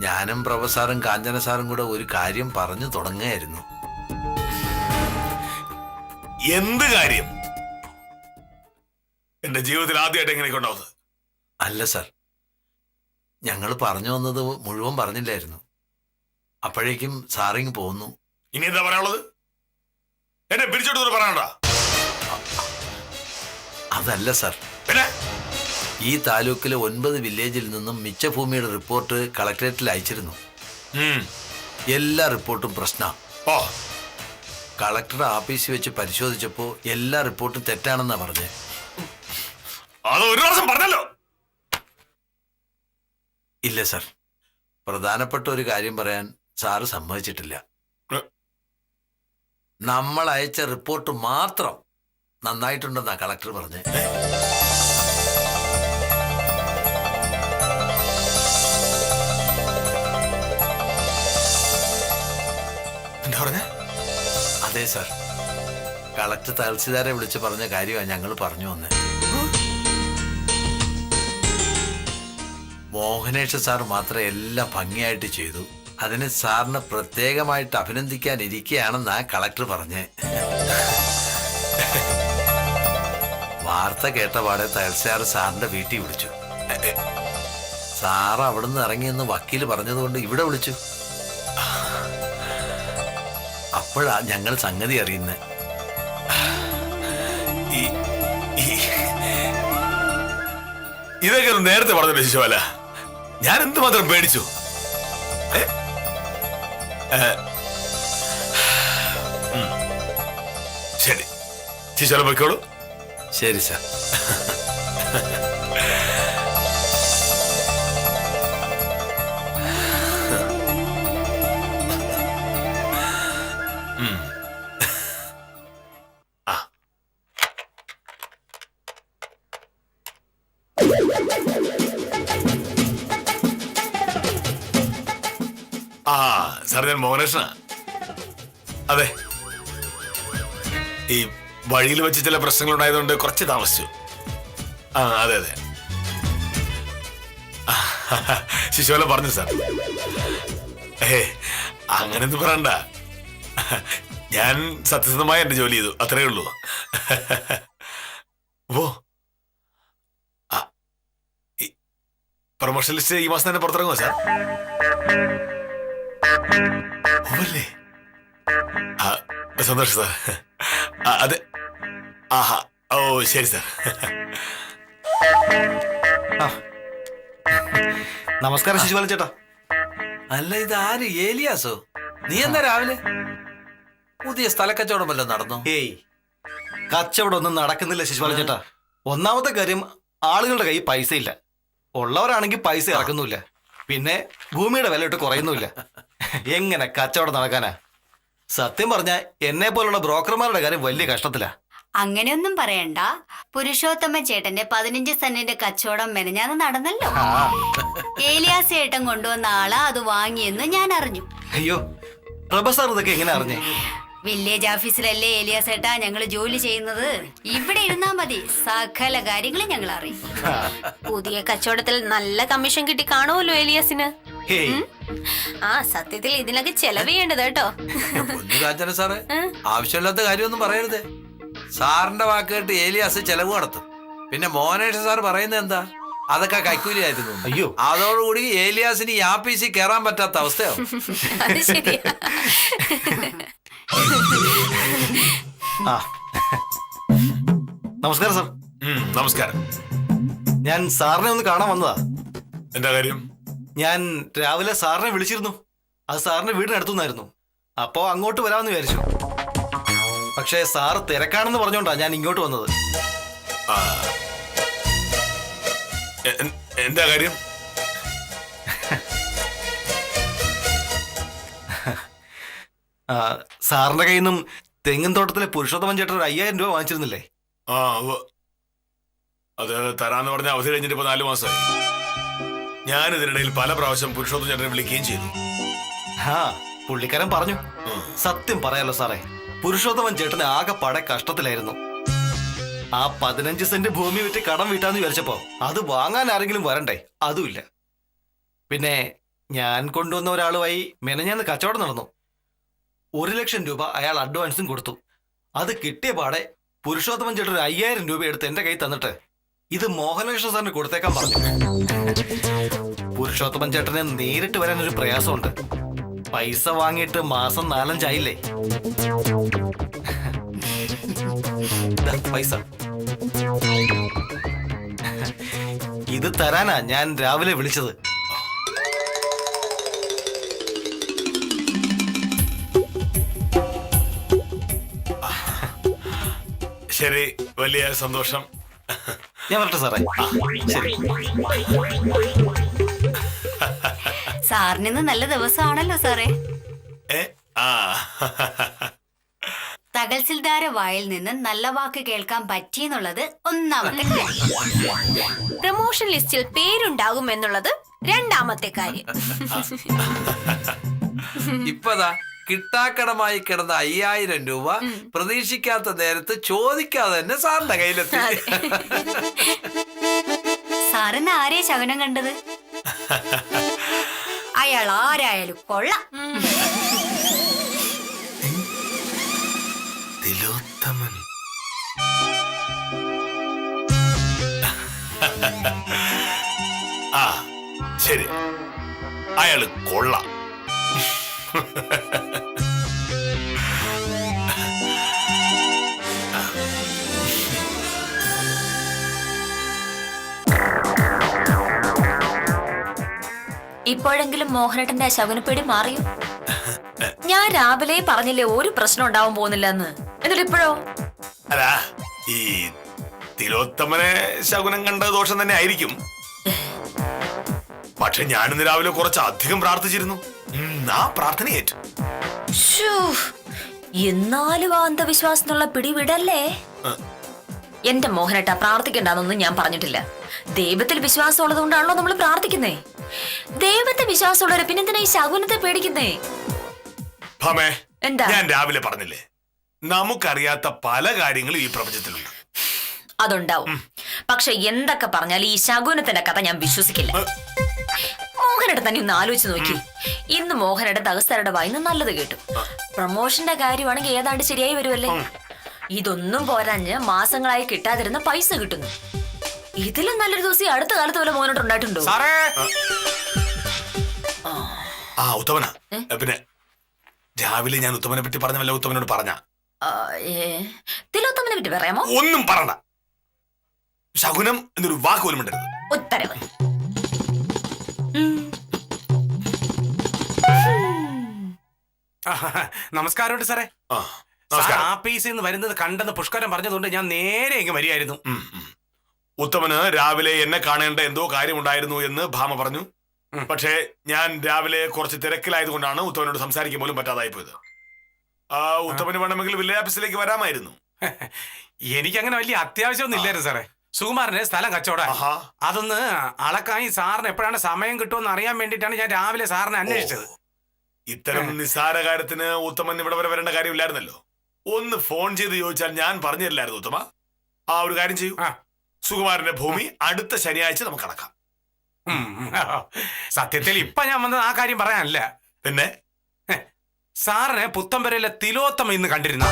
ഞാനും പ്രൊഫസറും കാഞ്ചന സാറും കൂടെ ഒരു കാര്യം പറഞ്ഞു തുടങ്ങുകയായിരുന്നു. എന്ത് കാര്യം? എന്റെ ജീവിതത്തിൽ ആദ്യമായിട്ട് എങ്ങനെയൊക്കെ ഉണ്ടാവുന്നത്? അല്ല സാർ, ഞങ്ങൾ പറഞ്ഞു വന്നത് മുഴുവൻ പറഞ്ഞില്ലായിരുന്നു. അപ്പോഴേക്കും സാറിങ് പോന്നു. ഇനി എന്താ പറയാനുള്ളത്? എന്നെ പിരിച്ചെടുത്ത് പറയണ്ട. അതല്ല സാർ, പിന്നെ ഈ താലൂക്കിലെ 9 വില്ലേജിൽ നിന്നും മിച്ച ഭൂമിയുടെ റിപ്പോർട്ട് കളക്ടറേറ്റിൽ അയച്ചിരുന്നു. എല്ലാ റിപ്പോർട്ടും പ്രശ്നം. ഓ, കളക്ടർ ആഫീസിൽ വെച്ച് പരിശോധിച്ചപ്പോ എല്ലാ റിപ്പോർട്ടും തെറ്റാണെന്നാ പറഞ്ഞേ. അത് ഒരു പ്രാവശ്യം പറഞ്ഞല്ലോ. ഇല്ല സാർ, പ്രധാനപ്പെട്ട ഒരു കാര്യം പറയാൻ സാറ് സമ്മതിച്ചിട്ടില്ല. നമ്മൾ അയച്ച റിപ്പോർട്ട് മാത്രം നന്നായിട്ടുണ്ടെന്നാ കളക്ടർ പറഞ്ഞേ. എന്താ പറഞ്ഞ? അതെ സാർ, കളക്ടർ തഹസിൽദാരെ വിളിച്ച് പറഞ്ഞ കാര്യമാണ് ഞങ്ങൾ പറഞ്ഞു വന്നേ. മോഹനേഷ് സാർ മാത്രം എല്ലാം ഭംഗിയായിട്ട് ചെയ്തു. അതിന് സാറിനെ പ്രത്യേകമായിട്ട് അഭിനന്ദിക്കാനിരിക്കുകയാണെന്നാ കളക്ടർ പറഞ്ഞേ. വാർത്ത കേട്ട പാടെ തഹസിൽദാർ സാറിന്റെ വീട്ടിൽ വിളിച്ചു. സാർ അവിടുന്ന് ഇറങ്ങിയെന്ന് വക്കീല് പറഞ്ഞതുകൊണ്ട് ഇവിടെ വിളിച്ചു. അപ്പോഴാ ഞങ്ങൾ സംഗതി അറിയുന്നത്. ഇതൊക്കെ നേരത്തെ പറഞ്ഞില്ല ശിശുപാല? ഞാൻ എന്തുമാത്രം പേടിച്ചു. ശരി, ശിശുപാല പൊയ്ക്കോളൂ. ശരി സാർ. ആ സാർ, ഞാൻ മോഹനകൃഷ്ണ. അതെ, ഈ വഴിയിൽ വെച്ച് ചില പ്രശ്നങ്ങൾ ഉണ്ടായതുകൊണ്ട് കുറച്ച് താമസിച്ചു. ആ അതെ അതെ, ശിശുപാല പറഞ്ഞു സാർ. അങ്ങനെയൊന്നും പറയണ്ട. ഞാൻ സത്യസന്ധമായി എന്റെ ജോലി ചെയ്തു, അത്രേ ഉള്ളൂ. ഓ, പ്രൊമോഷൻ ലിസ്റ്റ് ഈ മാസം തന്നെ പുറത്തിറങ്ങുമോ സാർ? അല്ലേ? സന്തോഷം സാർ. അതെ, ആഹാ, ഓ ശരി സാർ. നമസ്കാരം ശിശുപാലൻ ചേട്ടാ. അല്ല, ഇത് ആര്? ഏലിയാസോ? നീ എന്താ രാവിലെ? പുതിയ സ്ഥലക്കച്ചവടം വല്ലതും നടന്നോ? ഏയ്, കച്ചവടം ഒന്നും നടക്കുന്നില്ല ശിശുപാലൻ ചേട്ടാ. ഒന്നാമത്തെ കാര്യം, ആളുകളുടെ കയ്യിൽ പൈസ ഇല്ല. ഉള്ളവരാണെങ്കിൽ പൈസ ഇറക്കുന്നില്ല. പിന്നെ ഭൂമിയുടെ വില ഇട്ട് കുറയുന്നില്ല. എങ്ങനെ കച്ചവടം നടക്കാനാ? സത്യം പറഞ്ഞ എന്നെ പോലുള്ള ബ്രോക്കർമാരുടെ കാര്യം വലിയ കഷ്ടത്തിലാ. അങ്ങനെയൊന്നും പറയണ്ട. പുരുഷോത്തമ ചേട്ടന്റെ 15 സെന്റിന്റെ കച്ചവടം മെനഞ്ഞാന്ന് നടന്നല്ലോ. ഏലിയാസ് ചേട്ടൻ കൊണ്ടുവന്ന ആളാ അത് വാങ്ങിയെന്ന് ഞാൻ അറിഞ്ഞു. അയ്യോ, പ്രൊഫസർ ഇതൊക്കെ എങ്ങനെ അറിഞ്ഞേ? വില്ലേജ് ഓഫീസിലല്ലേ ഏലിയാസ് ഏട്ടാ ഞങ്ങൾ ജോലി ചെയ്യുന്നത്. ഇവിടെ ഇരുന്നാ മതി, സകല കാര്യങ്ങളും ഞങ്ങൾ അറിയും. പുതിയ കച്ചവടത്തിൽ നല്ല കമ്മീഷൻ കിട്ടി കാണുമല്ലോ ഏലിയാസിന്. ഹേയ് ആ സത്യത്തിൽ ഇതിനൊക്കെ ചെലവ് ചെയ്യേണ്ടത് കേട്ടോ. പൊന്നു കാഞ്ചന സാറേ, ആവശ്യമില്ലാത്ത കാര്യമൊന്നും പറയരുത്. സാറിന്റെ വാക്ക് കേട്ട് ഏലിയാസ് ചെലവ് നടത്തും. പിന്നെ മോഹനേഷ് സാർ പറയുന്നത് എന്താ? അതൊക്കെ കൈക്കൂലിയായിരുന്നു. അയ്യോ. അതോടുകൂടി ഏലിയാസിന് ഈ ആപ്പീസിൽ കയറാൻ പറ്റാത്ത അവസ്ഥയാവും. അത് ശരിയാ. ആ നമസ്കാരം സാർ. നമസ്കാരം. ഞാൻ സാറിനെ ഒന്ന് കാണാൻ വന്നതാ. എന്താ കാര്യം? ഞാൻ രാവിലെ സാറിനെ വിളിച്ചിരുന്നു. അത് സാറിന്റെ വീടിനടുത്തുനിന്നായിരുന്നു. അപ്പോ അങ്ങോട്ട് വരാമെന്ന് വിചാരിച്ചു. പക്ഷേ സാറ് തിരക്കാണെന്ന് പറഞ്ഞോണ്ടാ ഞാൻ ഇങ്ങോട്ട് വന്നത്. ആ. എന്താ കാര്യം? സാറിന്റെ കയ്യിൽ നിന്നും തെങ്ങിൻ തോട്ടത്തിലെ പുരുഷോത്തമൻ ചേട്ടൻ ഒരു 5000 രൂപ വാങ്ങിച്ചിരുന്നില്ലേ? ആ അത് തരാന്ന് പറഞ്ഞ അവധി കഴിഞ്ഞിട്ട് ഇപ്പൊ 4 മാസമായി. ഞാൻ ഇതിനിടയിൽ പല പ്രാവശ്യം പുരുഷോത്തമൻ ചേട്ടനെ വിളിക്കുകയും ചെയ്തു. ആ പുള്ളിക്കാരൻ പറഞ്ഞു. സത്യം പറയാലോ സാറേ, പുരുഷോത്തമൻ ചേട്ടന് ആകെ പടെ കഷ്ടത്തിലായിരുന്നു. ആ 15 സെന്റ് ഭൂമി വിറ്റ് കടം വീട്ടാന്ന് വിചാരിച്ചപ്പോ അത് വാങ്ങാൻ ആരെങ്കിലും വരണ്ടേ? അതുമില്ല. പിന്നെ ഞാൻ കൊണ്ടുവന്ന ഒരാളുമായി മെനഞ്ഞാന്ന് കച്ചവടം നടന്നു. 1,00,000 രൂപ അയാൾ അഡ്വാൻസും കൊടുത്തു. അത് കിട്ടിയ പാടെ പുരുഷോത്തമൻ ചേട്ടൻ ഒരു 5000 രൂപ എടുത്ത് എന്റെ കയ്യിൽ തന്നിട്ട് ഇത് മോഹനകൃഷ്ണ സാറിന് കൊടുത്തേക്കാൻ പറഞ്ഞു. പുരുഷോത്തമൻ ചേട്ടന് നേരിട്ട് വരാൻ ഒരു പ്രയാസമുണ്ട്. പൈസ വാങ്ങിയിട്ട് മാസം 4-5 ആയില്ലേ. പൈസ ഇത് തരാനാ ഞാൻ രാവിലെ വിളിച്ചത്. ശരി, വലിയ സന്തോഷം. ഞാൻ വരട്ടെ സാറേ. ശരി. സാറിനിന്ന് നല്ല ദിവസമാണല്ലോ സാറേ. ആ തഹസിൽദാരെ വായിൽ നിന്ന് നല്ല വാക്ക് കേൾക്കാൻ പറ്റിയെന്നുള്ളത് ഒന്നാമത്തെ കാര്യം. പ്രൊമോഷൻ ലിസ്റ്റിൽ പേരുണ്ടാകും എന്നുള്ളത് രണ്ടാമത്തെ കാര്യം. ഇപ്പതാ കിട്ടാക്കടമായി കിടന്ന 5000 രൂപ പ്രതീക്ഷിക്കാത്ത നേരത്ത് ചോദിക്കാതെ തന്നെ സാറിന്റെ കയ്യിലെത്തി. സാറിന് ആരെയാ ശകുനം കണ്ടത്? അയാൾ ആരായാലും കൊള്ളാം. തിലോത്തമൻ. ആ ശരി, അയാള് കൊള്ളാം. ഇപ്പോഴെങ്കിലും മോഹനേട്ടന്റെ ശകുനപ്പേടി മാറിയോ? ഞാൻ രാവിലെ പറഞ്ഞില്ലേ ഒരു പ്രശ്നം ഉണ്ടാവാൻ പോകുന്നില്ല എന്ന്. എന്നിട്ട് ഇപ്പോഴോ? അല്ല, ഈ തിലോത്തമനെ ശകുനം കണ്ട ദോഷം തന്നെ ആയിരിക്കും. പക്ഷെ ഞാനിന്ന് രാവിലെ കുറച്ച് അധികം പ്രാർത്ഥിച്ചിരുന്നു. ആ പ്രാർത്ഥന ഏറ്റു. എന്നാലും ആ അന്ധവിശ്വാസത്തിനുള്ള പിടിവിടല്ലേ? എന്റെ മോഹനേട്ട പ്രാർത്ഥിക്കണ്ടെന്നൊന്നും ഞാൻ പറഞ്ഞിട്ടില്ല. ദൈവത്തിൽ വിശ്വാസം ഉള്ളത് കൊണ്ടാണല്ലോ നമ്മൾ പ്രാർത്ഥിക്കുന്നേ. ദൈവത്തെ വിശ്വാസമുള്ളവരെ പിന്നെന്തിനാ ഈ ശകുനത്തെ പേടിക്കുന്നേ? ഭാമേ, എന്താ? ഞാൻ രാവിലെ പറഞ്ഞില്ലേ, നമുക്കറിയാത്ത പല കാര്യങ്ങളും ഈ പ്രപഞ്ചത്തിലുണ്ട്. അതുണ്ടാവും. പക്ഷെ എന്തൊക്കെ പറഞ്ഞാലും ഈ ശകുനത്തിന്റെ കഥ ഞാൻ വിശ്വസിക്കില്ല. മോഹനയുടെ തന്നെ ഒന്ന് ആലോചിച്ച് നോക്കി. ഇന്ന് മോഹനയുടെ തഹസിൽദാരുടെ വായിന്ന് നല്ലത് കേട്ടു. പ്രൊമോഷന്റെ കാര്യമാണെങ്കിൽ ഏതാണ്ട് ശരിയായി വരുമല്ലേ. ഇതൊന്നും പോരാഞ്ഞ് മാസങ്ങളായി കിട്ടാതിരുന്ന പൈസ കിട്ടുന്നു. ഇതിലും നല്ലൊരു ദിവസം അടുത്ത കാലത്ത് വല്ല മോഹനോട്ട് ഉണ്ടായിട്ടുണ്ടോ? ആ ഉത്തമന, പിന്നെ രാവിലെ ഞാൻ ഉത്തമനെ പറ്റി പറഞ്ഞല്ല, ഉത്തമനോട് പറഞ്ഞ തിലോത്തമനെ പറ്റി പറയാമോ? ഒന്നും പറയണ്ട. ശകുനം എന്നൊരു വാക്ക് പോലും ഉണ്ടരുത്. ഉത്തരവ്. നമസ്കാരമുണ്ട് സാറേ. ആ, സാർ നമസ്കാരം. ആപ്പീസിൽ നിന്ന് വരുന്നത് കണ്ടെന്ന് പുഷ്കരൻ പറഞ്ഞതുകൊണ്ട് ഞാൻ നേരെ ഇങ്ങ് വരികയായിരുന്നു. ഉത്തമന് രാവിലെ എന്നെ കാണേണ്ട എന്തോ കാര്യമുണ്ടായിരുന്നു എന്ന് ഭാമ പറഞ്ഞു. പക്ഷേ ഞാൻ രാവിലെ കുറച്ച് തിരക്കിലായതുകൊണ്ടാണ് ഉത്തമനോട് സംസാരിക്കാൻ പോലും പറ്റാതായി പോയത്. ആ ഉത്തമന് വേണമെങ്കിൽ വില്ലേജ് ഓഫീസിലേക്ക് വരാമായിരുന്നു. എനിക്കങ്ങനെ വലിയ അത്യാവശ്യമൊന്നും ഇല്ലായിരുന്നു സാറേ. സുകുമാരന് സ്ഥലം കച്ചവടം. ആഹാ. അതൊന്ന് അളക്കായി സാറിന് എപ്പോഴാണ് സമയം കിട്ടുമെന്ന് അറിയാൻ വേണ്ടിയിട്ടാണ് ഞാൻ രാവിലെ സാറിനെ അന്വേഷിച്ചത്. ഇത്തരം നിസ്സാര കാര്യത്തിന് ഉത്തമൻ ഇവിടെ വരെ വരേണ്ട കാര്യമില്ലായിരുന്നല്ലോ. ഒന്ന് ഫോൺ ചെയ്ത് ചോദിച്ചാൽ ഞാൻ പറഞ്ഞു തരില്ലായിരുന്നു ഉത്തമ. ആ ഒരു കാര്യം ചെയ്യൂ, ആ. സുകുമാരന്റെ ഭൂമി അടുത്ത ശനിയാഴ്ച നമുക്ക് അടക്കാം. സത്യത്തിൽ ഇപ്പൊ ഞാൻ വന്നത് ആ കാര്യം പറയാനല്ല. പിന്നെ സാറിനെ പുത്തമ്പരയിലെ തിലോത്തമ ഇന്ന് കണ്ടിരുന്ന.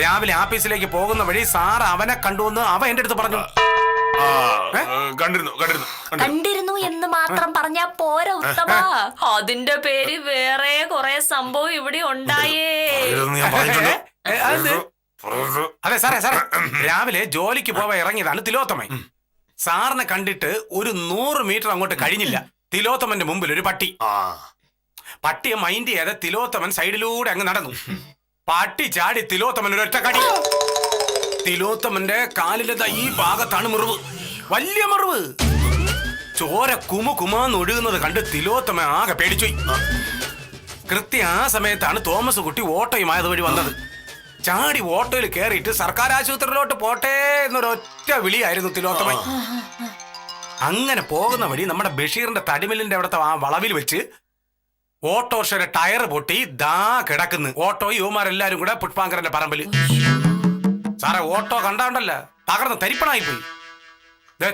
രാവിലെ ആഫീസിലേക്ക് പോകുന്ന വഴി സാർ അവനെ കണ്ടുവന്ന് അവൻ എന്റെ അടുത്ത് പറഞ്ഞു. കണ്ടിരുന്നു എന്ന് മാത്രം പറഞ്ഞാ പോരാ ഉത്തമ, അതിന്റെ പേര് വേറെ കുറെ സംഭവം ഇവിടെ ഉണ്ടായേ. അതെ സാറേ, രാവിലെ ജോലിക്ക് പോവാൻ ഇറങ്ങിയതാണ് തിലോത്തമൻ. സാറിനെ കണ്ടിട്ട് ഒരു 100 മീറ്റർ അങ്ങോട്ട് കഴിഞ്ഞില്ല, തിലോത്തമന്റെ മുമ്പിൽ ഒരു പട്ടി. പട്ടിയെ മൈൻഡ് ചെയ്യാതെ തിലോത്തമൻ സൈഡിലൂടെ അങ്ങ് നടന്നു. പട്ടി ചാടി തിലോത്തമൻ ഒരു ഒറ്റ കടി. തിലോത്തമന്റെ കാലിന്റെ ഈ ഭാഗത്താണ് മുറിവ്, വലിയ മുറിവ്. ചോര കുമാന്ന് ഒഴുകുന്നത് കണ്ട് തിലോത്തമൻ ആകെ പേടിച്ചുപോയി. കൃത്യ ആ സമയത്താണ് തോമസ് കുട്ടി ഓട്ടോയുമായത് വഴി വന്നത്. ചാടി ഓട്ടോയിൽ കയറിയിട്ട് സർക്കാർ ആശുപത്രിയിലോട്ട് പോട്ടെ എന്നൊരൊറ്റ വിളിയായിരുന്നു തിലോത്തമൻ. അങ്ങനെ പോകുന്ന വഴി നമ്മുടെ ബഷീറിന്റെ തടിമില്ലിന്റെ അവിടുത്തെ ആ വളവിൽ വെച്ച് ഓട്ടോറിക്ഷയുടെ ടയർ പൊട്ടി ദാ കിടക്കുന്നു. ഓട്ടോ യുവമാരെല്ലാരും കൂടെ പുഷ്പാങ്കരന്റെ പറമ്പില്. സാറേ, ഓട്ടോ കണ്ടാണ്ടല്ല തകർന്ന് തരിപ്പണായി പോയി.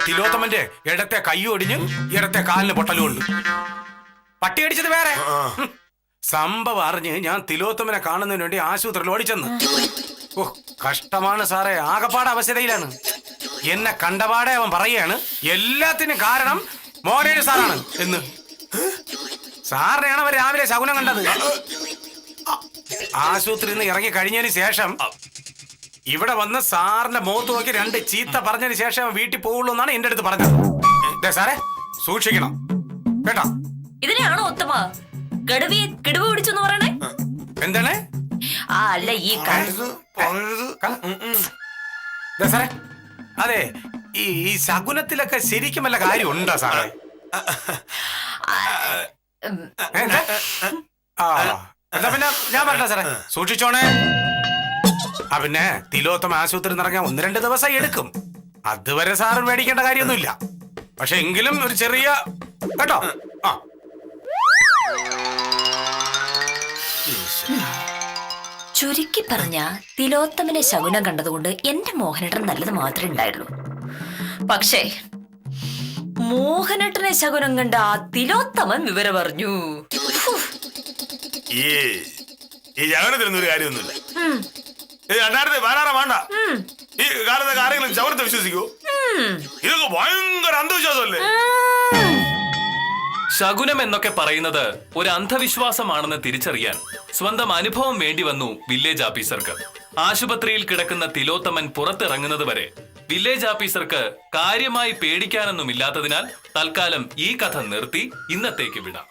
തിലോത്തമന്റെ ഇടത്തെ കൈ ഒടിഞ്ഞ് ഇടത്തെ കാലിന് പൊട്ടലുണ്ട്. പട്ടി അടിച്ചത് വേറെ. സംഭവം അറിഞ്ഞ് ഞാൻ തിലോത്തമനെ കാണുന്നതിന് വേണ്ടി ആശുപത്രിയിൽ ഓടിച്ചെന്ന്. ഓ, കഷ്ടമാണ് സാറേ, ആകപ്പാട് അവശതയിലാണ്. എന്നെ കണ്ടപാടെ അവൻ പറയാണ് എല്ലാത്തിനും കാരണം മോനേഴ് സാറാണ് എന്ന്. സാറിനെയാണ് അവർ രാവിലെ ശകുനം കണ്ടത്. ആശുപത്രിയിൽ നിന്ന് ഇറങ്ങി കഴിഞ്ഞതിന് ശേഷം ഇവിടെ വന്ന് സാറിന്റെ മുഖത്ത് നോക്കി 2 ചീത്ത പറഞ്ഞതിന് ശേഷം വീട്ടിൽ പോകുള്ളൂ എന്നാണ് എന്റെ അടുത്ത് പറഞ്ഞത്. സാറേ, സൂക്ഷിക്കണം കേട്ടോ. ഇതിനെയാണോ ഉത്തമ കിടുവ് പിടിച്ചെന്ന് പറയണേ? എന്താണ്? അല്ല, ഈ സാറേ, അതെ, ഈ ശകുനത്തിലൊക്കെ ശരിക്കും വല്ല കാര്യം ഉണ്ടോ സാറേ? എന്താ പിന്നെ ഞാൻ പറഞ്ഞ സാറേ, സൂക്ഷിച്ചോണേ. പിന്നെ തിലോത്തമ ആശുപത്രി ഇറങ്ങാൻ 1-2 ദിവസം എടുക്കും. അതുവരെ സാറ് മേടിക്കേണ്ട കാര്യമൊന്നുമില്ല. പക്ഷെ എങ്കിലും ഒരു ചെറിയ കേട്ടോ. ചുരുക്കി പറഞ്ഞ തിലോത്തമനെ ശകുനം കണ്ടതുകൊണ്ട് എന്റെ മോഹനേട്ടൻ നല്ലത് മാത്രമേ ഉണ്ടായുള്ളൂ. പക്ഷേ മോഹനേട്ടനെ ശകുനം കണ്ട ആ തിലോത്തമൻ വിവരം പറഞ്ഞു. ഈ ശകുനത്തിനൊന്നും കാര്യമൊന്നുമില്ല. വേണ്ട, ഈ കാലത്തൊക്കെ ആരെങ്കിലും ശകുനത്തെ വിശ്വസിക്കൂ? ഇതൊക്കെ ഭയങ്കര അന്ധവിശ്വാസമല്ലേ? ശകുനം എന്നൊക്കെ പറയുന്നത് ഒരു അന്ധവിശ്വാസമാണെന്ന് തിരിച്ചറിയാൻ സ്വന്തം അനുഭവം വേണ്ടി വന്നു വില്ലേജ് ഓഫീസർക്ക്. ആശുപത്രിയിൽ കിടക്കുന്ന തിലോത്തമൻ പുറത്തിറങ്ങുന്നത് വരെ വില്ലേജ് ഓഫീസർക്ക് കാര്യമായി പേടിക്കാനൊന്നുമില്ലാത്തതിനാൽ തൽക്കാലം ഈ കഥ നിർത്തി ഇന്നത്തേക്ക് വിടാം.